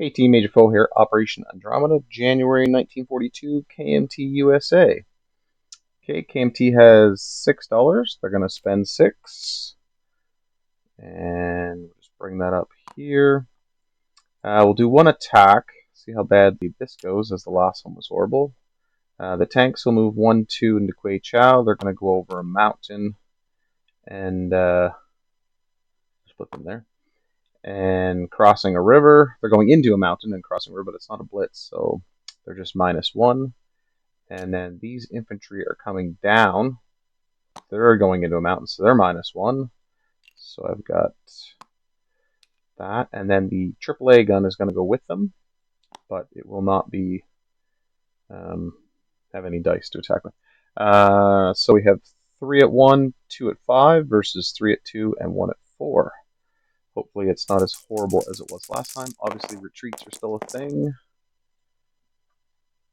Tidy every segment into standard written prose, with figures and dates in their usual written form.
KT Major Foe here, Operation Andromeda, January 1942, KMT USA. Okay, KMT has $6. They're going to spend 6. And we'll just bring that up here. We'll do one attack, see how badly this goes, as the last one was horrible. The tanks will move 1, 2 into Kuei Chao. They're going to go over a mountain and just put them there. And crossing a river. They're going into a mountain and crossing a river, but it's not a blitz, so they're just -1. And then these infantry are coming down. They're going into a mountain, so they're -1. So I've got that. And then the AAA gun is going to go with them, but it will not be have any dice to attack with. So we have 3 at 1, 2 at 5 versus 3 at 2 and 1 at 4. Hopefully it's not as horrible as it was last time. Obviously retreats are still a thing.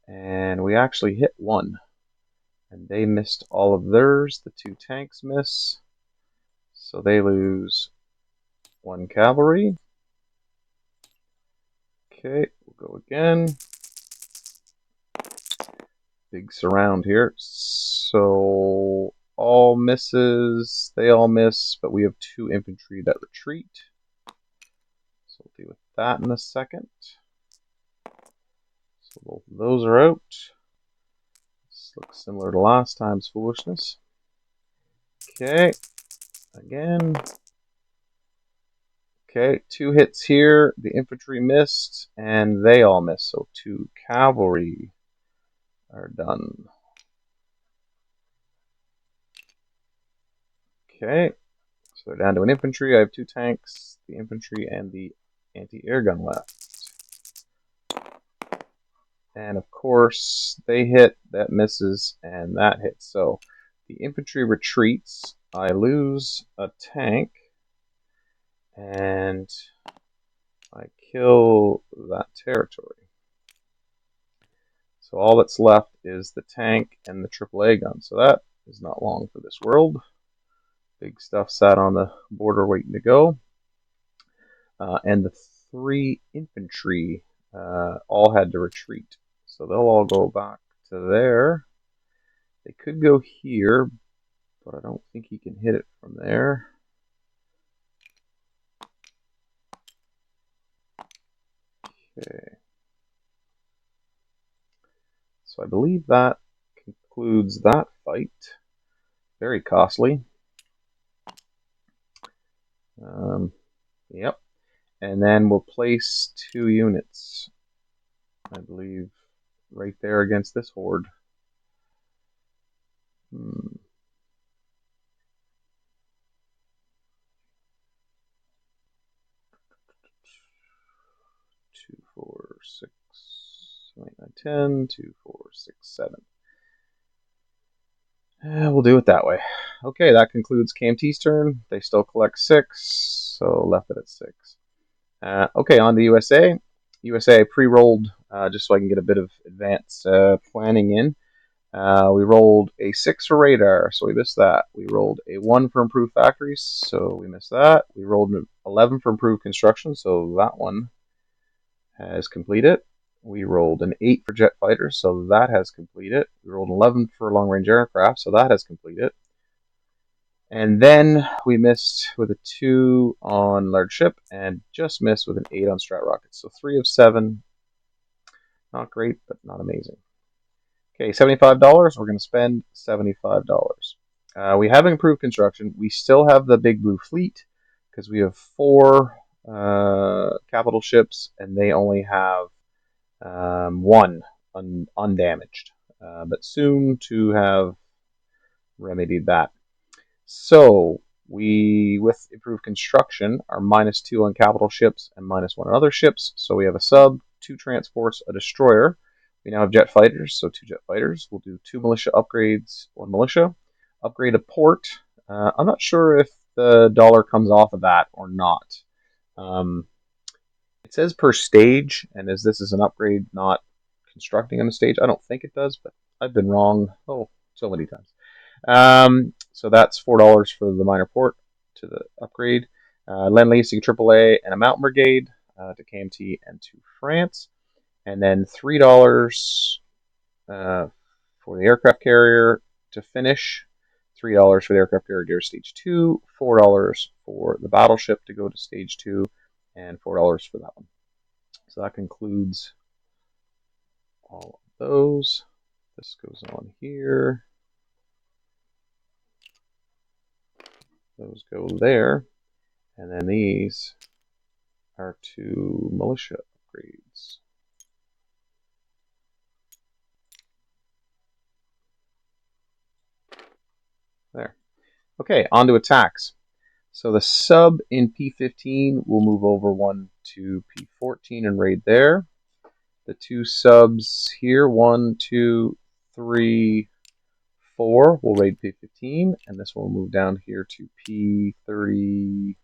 And we actually hit 1. And they missed all of theirs. The 2 tanks miss. So they lose 1 cavalry. Okay, we'll go again. Big surround here. So all misses, they all miss, but we have 2 infantry that retreat. So we'll deal with that in a second. So both of those are out. This looks similar to last time's foolishness. Okay, again. Okay, 2 hits here. The infantry missed, and they all missed. So 2 cavalry are done. Okay, so they're down to an infantry. I have 2 tanks, the infantry, and the anti-air gun left. And of course, they hit, that misses, and that hits. So the infantry retreats. I lose a tank, and I kill that territory. So all that's left is the tank and the AAA gun. So that is not long for this world. Big stuff sat on the border waiting to go. And the 3 infantry all had to retreat. So they'll all go back to there. They could go here, but I don't think he can hit it from there. Okay. So I believe that concludes that fight. Very costly. Yep. And then we'll place 2 units, I believe, right there against this horde. 2, 4, 6, 8, 9, 10, 2, 4, 6, 7. We'll do it that way. Okay, that concludes KMT's turn. They still collect 6, so left it at 6. Okay, on to USA. USA pre-rolled just so I can get a bit of advanced planning in. We rolled a 6 for radar, so we missed that. We rolled a 1 for improved factories, so we missed that. We rolled an 11 for improved construction, so that one has completed. We rolled an 8 for jet fighters, so that has completed. We rolled an 11 for long-range aircraft, so that has completed. And then we missed with a 2 on large ship, and just missed with an 8 on strat rockets. So 3 of 7. Not great, but not amazing. Okay, $75. We're going to spend $75. We have improved construction. We still have the big blue fleet because we have 4 capital ships, and they only have 1 undamaged. But soon to have remedied that. So we, with improved construction, are -2 on capital ships and -1 on other ships. So we have a sub, 2 transports, a destroyer. We now have jet fighters, so 2 jet fighters. We'll do 2 militia upgrades, 1 militia. Upgrade a port. I'm not sure if the dollar comes off of that or not. It says per stage, and as this is an upgrade, not constructing on a stage, I don't think it does, but I've been wrong so many times. So that's $4 for the minor port to the upgrade. Lend-Lease, AAA, and a mountain brigade. to KMT and to France. And then $3 for the aircraft carrier to finish, $3 for the aircraft carrier stage 2, $4 for the battleship to go to stage 2, and $4 for that one. So that concludes all of those. This goes on here. Those go there. And then these are to militia upgrades. There. Okay, on to attacks. So the sub in P15 will move over 1 to P14 and raid there. The two subs here, 1, 2, 3, 4, will raid P15, and this one will move down here to P34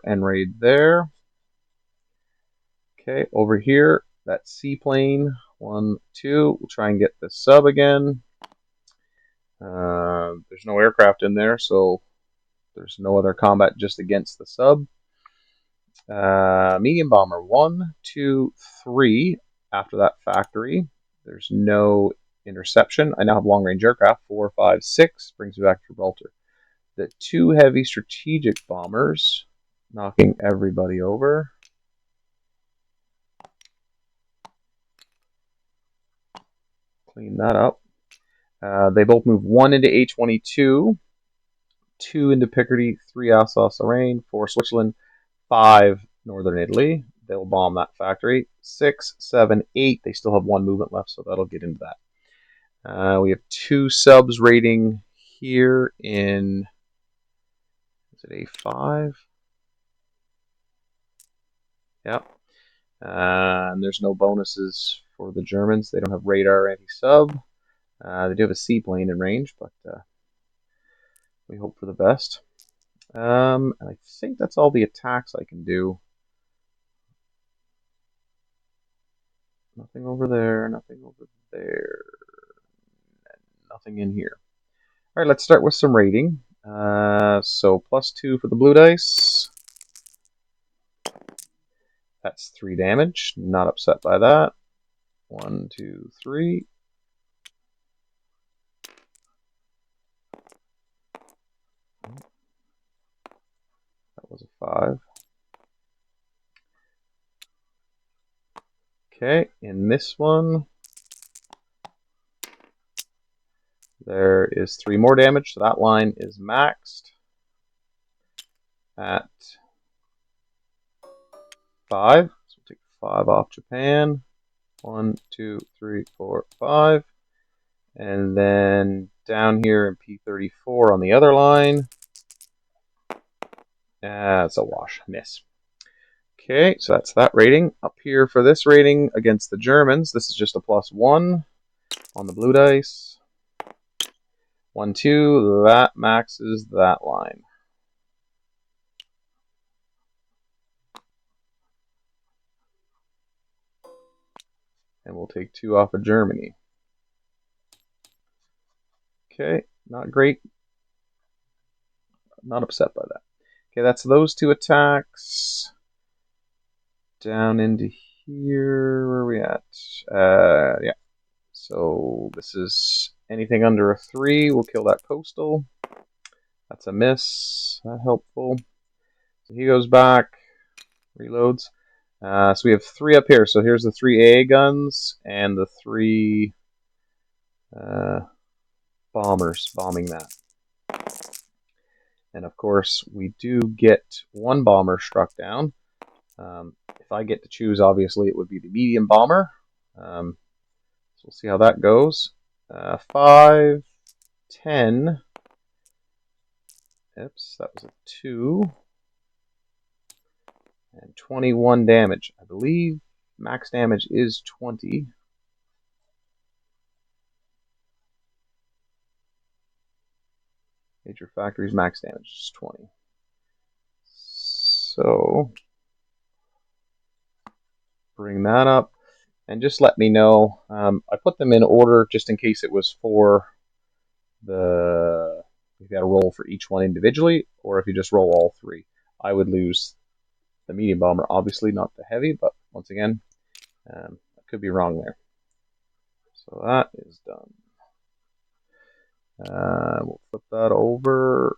and raid there. Okay, over here, that seaplane, 1, 2, we'll try and get the sub again. There's no aircraft in there, so there's no other combat just against the sub. Medium bomber, 1, 2, 3. After that factory, there's no interception. I now have long range aircraft, 4, 5, 6. Brings me back to Gibraltar. The 2 heavy strategic bombers, knocking everybody over. Clean that up. They both move 1 into A22, 2 into Picardy, 3 Alsace-Lorraine, 4 Switzerland, 5 Northern Italy. They'll bomb that factory. 6, 7, 8. They still have 1 movement left, so that'll get into that. We have 2 subs raiding here in, is it A5? Yep. And there's no bonuses for the Germans. They don't have radar anti-sub. They do have a seaplane in range, but we hope for the best. And I think that's all the attacks I can do. Nothing over there, nothing over there, and nothing in here. All right, let's start with some rating. So +2 for the blue dice. That's 3 damage. Not upset by that. 1, 2, 3. That was a 5. Okay, in this one, there is 3 more damage, so that line is maxed at 5. So we'll take 5 off Japan. 1, 2, 3, 4, 5. And then down here in P34 on the other line, it's a wash, miss. Okay, so that's that rating. Up here for this rating against the Germans, this is just a +1 on the blue dice. 1, 2, that maxes that line. And we'll take 2 off of Germany. Okay, not great. Not upset by that. Okay, that's those 2 attacks. Down into here, where are we at? Yeah. So this is anything under a 3. We'll kill that coastal. That's a miss. Not helpful. So he goes back, reloads. So we have 3 up here. So here's the 3 AA guns and the 3 bombers bombing that. And of course, we do get 1 bomber struck down. If I get to choose, obviously, it would be the medium bomber. So we'll see how that goes. 5, 10. Oops, that was a 2. And 21 damage. I believe max damage is 20. Major factories max damage is 20. So bring that up. And just let me know. I put them in order just in case it was for the, if you had a roll for each one individually, or if you just roll all 3. I would lose the medium bomber, obviously not the heavy, but once again, I could be wrong there. So that is done. We'll flip that over.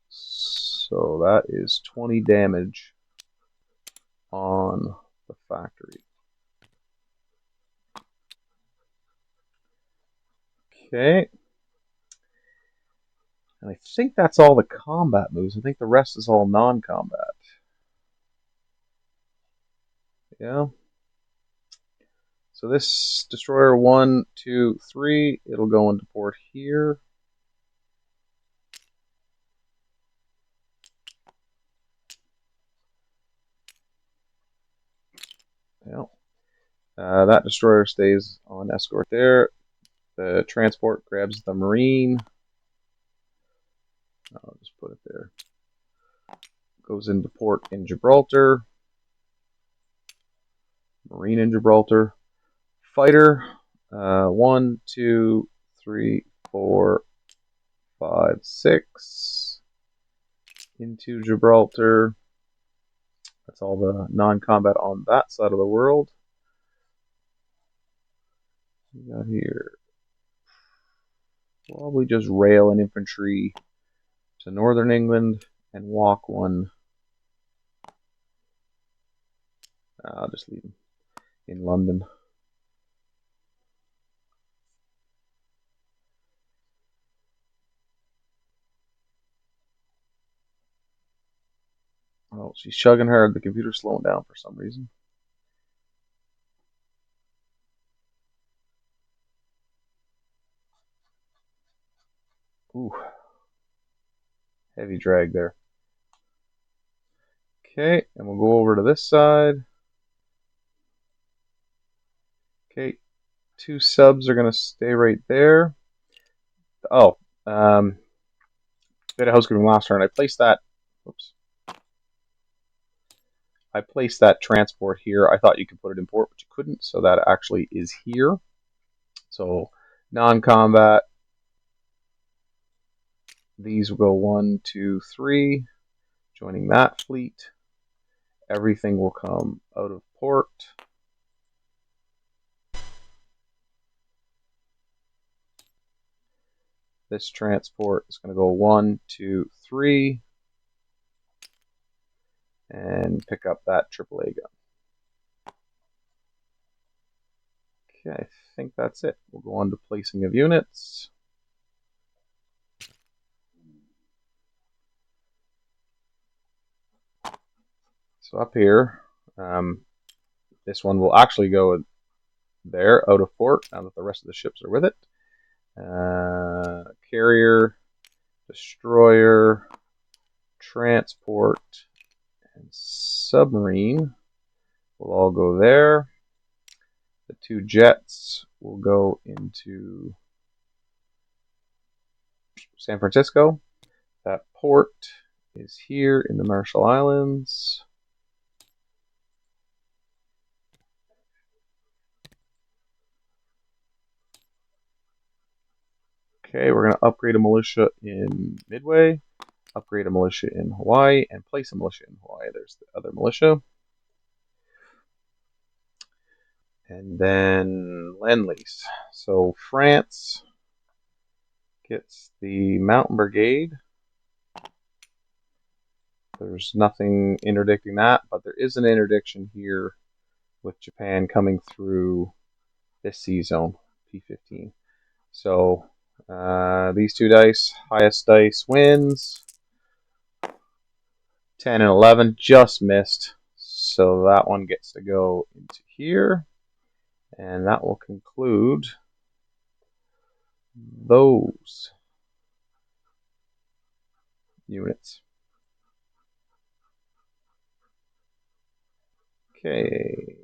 So that is 20 damage on the factory. Okay. And I think that's all the combat moves. I think the rest is all non-combat. Yeah. So this destroyer 1, 2, 3, it'll go into port here. Yeah. That destroyer stays on escort there. The transport grabs the marine. I'll just put it there. Goes into port in Gibraltar. Marine in Gibraltar. Fighter. 1, 2, 3, 4, 5, 6. Into Gibraltar. That's all the non-combat on that side of the world. We got here. Probably just rail and infantry to northern England and walk one. I'll just leave them in London. Oh, she's chugging hard. The computer's slowing down for some reason. Ooh. Heavy drag there. Okay, and we'll go over to this side. Okay, 2 subs are going to stay right there. Oh, bit of housekeeping last turn. I placed that. Oops. I placed that transport here. I thought you could put it in port, but you couldn't, so that actually is here. So non-combat. These will go 1, 2, 3, joining that fleet. Everything will come out of port. This transport is going to go 1, 2, 3, and pick up that AAA gun. Okay, I think that's it. We'll go on to placing of units. So up here, this one will actually go there, out of port, now that the rest of the ships are with it. Carrier, destroyer, transport, and submarine will all go there. The 2 jets will go into San Francisco. That port is here in the Marshall Islands. Okay, we're going to upgrade a militia in Midway, upgrade a militia in Hawaii, and place a militia in Hawaii. There's the other militia. And then Lend-Lease. So France gets the Mountain Brigade. There's nothing interdicting that, but there is an interdiction here with Japan coming through this sea zone, P15. So these 2 dice, highest dice wins. 10 and 11 just missed. So that one gets to go into here. And that will conclude those units. Okay.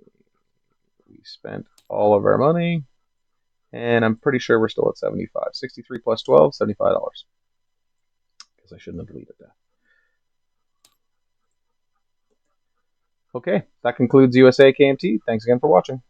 We spent all of our money. And I'm pretty sure we're still at 75. 63 plus 12, $75. Because I shouldn't have deleted that. Okay, that concludes USA KMT. Thanks again for watching.